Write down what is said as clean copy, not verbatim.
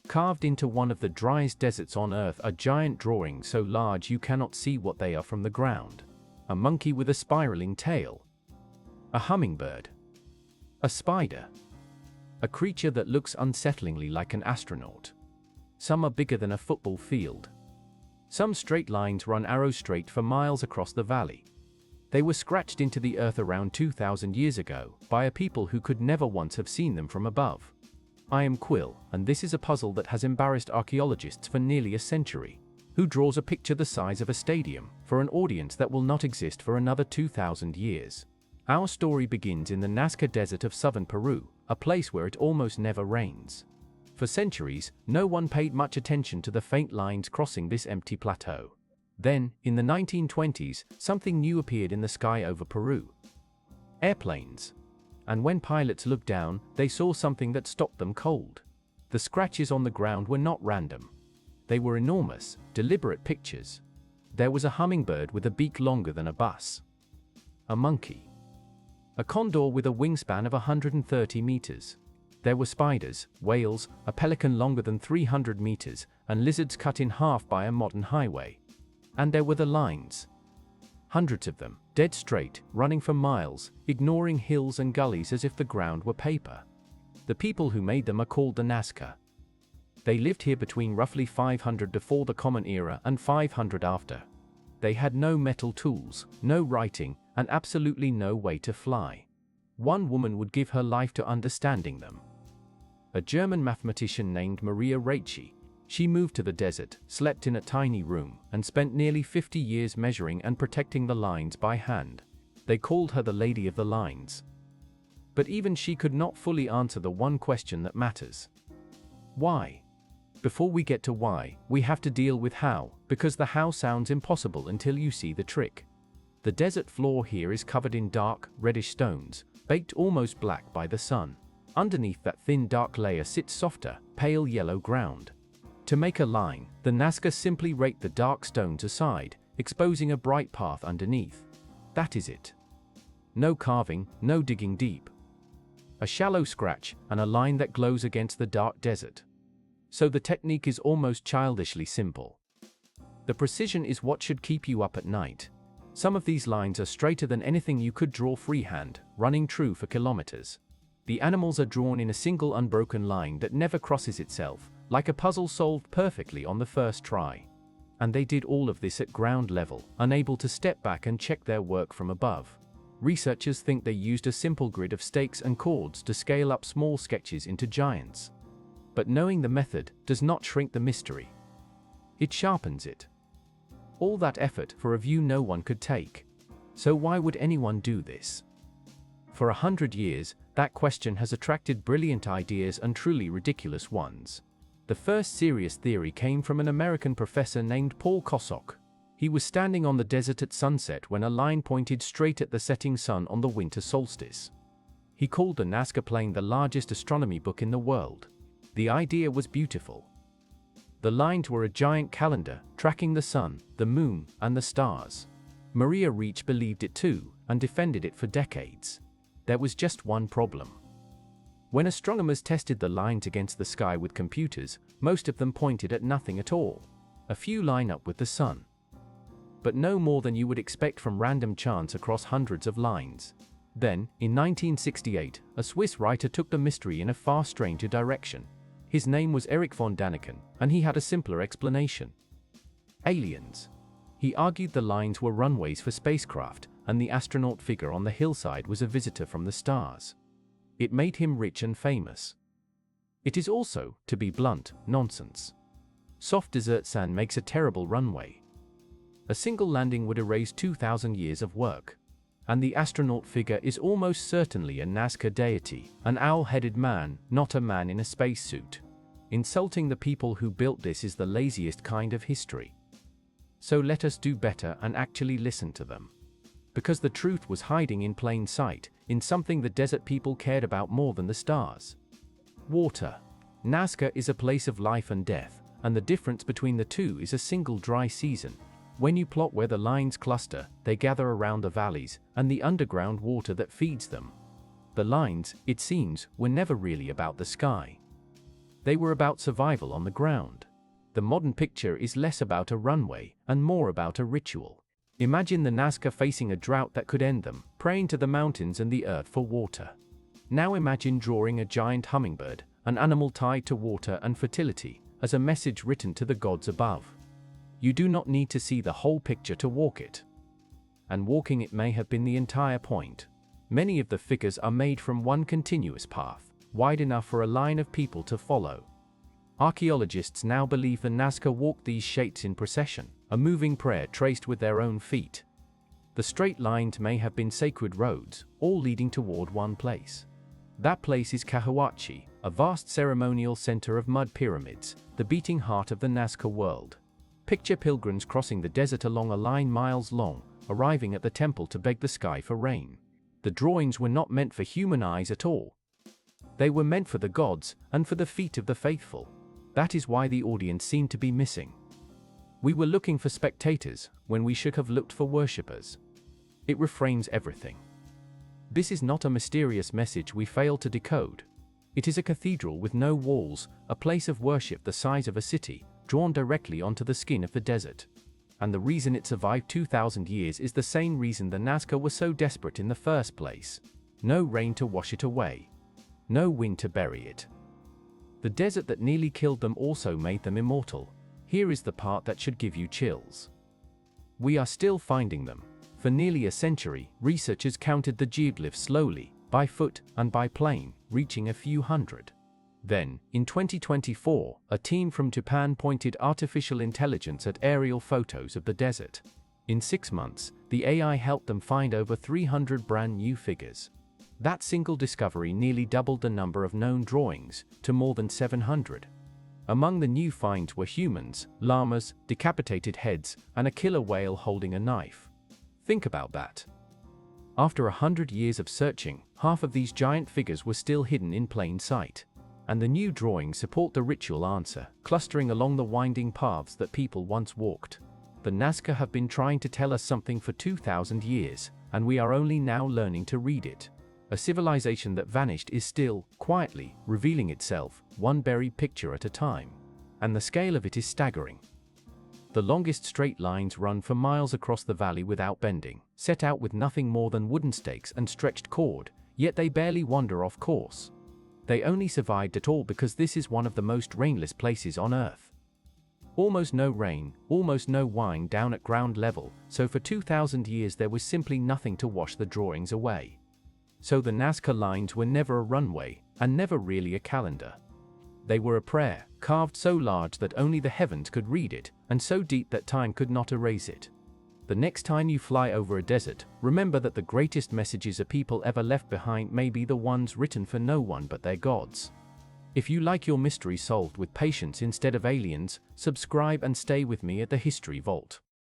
Carved into one of the driest deserts on Earth are giant drawings so large you cannot see what they are from the ground. A monkey with a spiraling tail. A hummingbird. A spider. A creature that looks unsettlingly like an astronaut. Some are bigger than a football field. Some straight lines run arrow straight for miles across the valley. They were scratched into the earth around 2,000 years ago by a people who could never once have seen them from above. I am Quill, and this is a puzzle that has embarrassed archaeologists for nearly a century. Who draws a picture the size of a stadium for an audience that will not exist for another 2,000 years? Our story begins in the Nazca Desert of southern Peru, a place where it almost never rains. For centuries, no one paid much attention to the faint lines crossing this empty plateau. Then, in the 1920s, something new appeared in the sky over Peru. Airplanes. And when pilots looked down, they saw something that stopped them cold. The scratches on the ground were not random. They were enormous, deliberate pictures. There was a hummingbird with a beak longer than a bus. A monkey. A condor with a wingspan of 130 meters. There were spiders, whales, a pelican longer than 300 meters, and lizards cut in half by a modern highway. And there were the lines. Hundreds of them, dead straight, running for miles, ignoring hills and gullies as if the ground were paper. The people who made them are called the Nazca. They lived here between roughly 500 before the Common Era and 500 after. They had no metal tools, no writing, and absolutely no way to fly. One woman would give her life to understanding them. A German mathematician named Maria Reiche. She moved to the desert, slept in a tiny room, and spent nearly 50 years measuring and protecting the lines by hand. They called her the Lady of the Lines. But even she could not fully answer the one question that matters. Why? Before we get to why, we have to deal with how, because the how sounds impossible until you see the trick. The desert floor here is covered in dark, reddish stones, baked almost black by the sun. Underneath that thin dark layer sits softer, pale yellow ground. To make a line, the Nazca simply rake the dark stones aside, exposing a bright path underneath. That is it. No carving, no digging deep. A shallow scratch, and a line that glows against the dark desert. So the technique is almost childishly simple. The precision is what should keep you up at night. Some of these lines are straighter than anything you could draw freehand, running true for kilometers. The animals are drawn in a single unbroken line that never crosses itself, like a puzzle solved perfectly on the first try. And they did all of this at ground level, unable to step back and check their work from above. Researchers think they used a simple grid of stakes and cords to scale up small sketches into giants. But knowing the method does not shrink the mystery. It sharpens it. All that effort for a view no one could take. So why would anyone do this? For 100 years, that question has attracted brilliant ideas and truly ridiculous ones. The first serious theory came from an American professor named Paul Kosok. He was standing on the desert at sunset when a line pointed straight at the setting sun on the winter solstice. He called the Nazca Plain the largest astronomy book in the world. The idea was beautiful. The lines were a giant calendar, tracking the sun, the moon, and the stars. Maria Reiche believed it too, and defended it for decades. There was just one problem. When astronomers tested the lines against the sky with computers, most of them pointed at nothing at all. A few line up with the sun. But no more than you would expect from random chance across hundreds of lines. Then, in 1968, a Swiss writer took the mystery in a far stranger direction. His name was Erich von Daniken, and he had a simpler explanation. Aliens. He argued the lines were runways for spacecraft, and the astronaut figure on the hillside was a visitor from the stars. It made him rich and famous. It is also, to be blunt, nonsense. Soft desert sand makes a terrible runway. A single landing would erase 2,000 years of work. And the astronaut figure is almost certainly a Nazca deity, an owl-headed man, not a man in a spacesuit. Insulting the people who built this is the laziest kind of history. So let us do better and actually listen to them. Because the truth was hiding in plain sight, in something the desert people cared about more than the stars. Water. Nazca is a place of life and death, and the difference between the two is a single dry season. When you plot where the lines cluster, they gather around the valleys, and the underground water that feeds them. The lines, it seems, were never really about the sky. They were about survival on the ground. The modern picture is less about a runway and more about a ritual. Imagine the Nazca facing a drought that could end them, praying to the mountains and the earth for water. Now imagine drawing a giant hummingbird, an animal tied to water and fertility, as a message written to the gods above. You do not need to see the whole picture to walk it. And walking it may have been the entire point. Many of the figures are made from one continuous path, wide enough for a line of people to follow. Archaeologists now believe the Nazca walked these shapes in procession, a moving prayer traced with their own feet. The straight lines may have been sacred roads, all leading toward one place. That place is Cahuachi, a vast ceremonial center of mud pyramids, the beating heart of the Nazca world. Picture pilgrims crossing the desert along a line miles long, arriving at the temple to beg the sky for rain. The drawings were not meant for human eyes at all. They were meant for the gods and for the feet of the faithful. That is why the audience seemed to be missing. We were looking for spectators when we should have looked for worshippers. It reframes everything. This is not a mysterious message we fail to decode. It is a cathedral with no walls, a place of worship the size of a city, drawn directly onto the skin of the desert. And the reason it survived 2,000 years is the same reason the Nazca was so desperate in the first place. No rain to wash it away. No wind to bury it. The desert that nearly killed them also made them immortal. Here is the part that should give you chills. We are still finding them. For nearly a century, researchers counted the geoglyphs slowly, by foot and by plane, reaching a few hundred. Then, in 2024, a team from Japan pointed artificial intelligence at aerial photos of the desert. In 6 months, the AI helped them find over 300 brand new figures. That single discovery nearly doubled the number of known drawings, to more than 700. Among the new finds were humans, llamas, decapitated heads, and a killer whale holding a knife. Think about that. After 100 years of searching, half of these giant figures were still hidden in plain sight. And the new drawings support the ritual answer, clustering along the winding paths that people once walked. The Nazca have been trying to tell us something for 2,000 years, and we are only now learning to read it. A civilization that vanished is still, quietly, revealing itself, one buried picture at a time. And the scale of it is staggering. The longest straight lines run for miles across the valley without bending, set out with nothing more than wooden stakes and stretched cord, yet they barely wander off course. They only survived at all because this is one of the most rainless places on Earth. Almost no rain, almost no wind down at ground level, so for 2,000 years there was simply nothing to wash the drawings away. So the Nazca lines were never a runway, and never really a calendar. They were a prayer, carved so large that only the heavens could read it, and so deep that time could not erase it. The next time you fly over a desert, remember that the greatest messages a people ever left behind may be the ones written for no one but their gods. If you like your mystery solved with patience instead of aliens, subscribe and stay with me at the History Vault.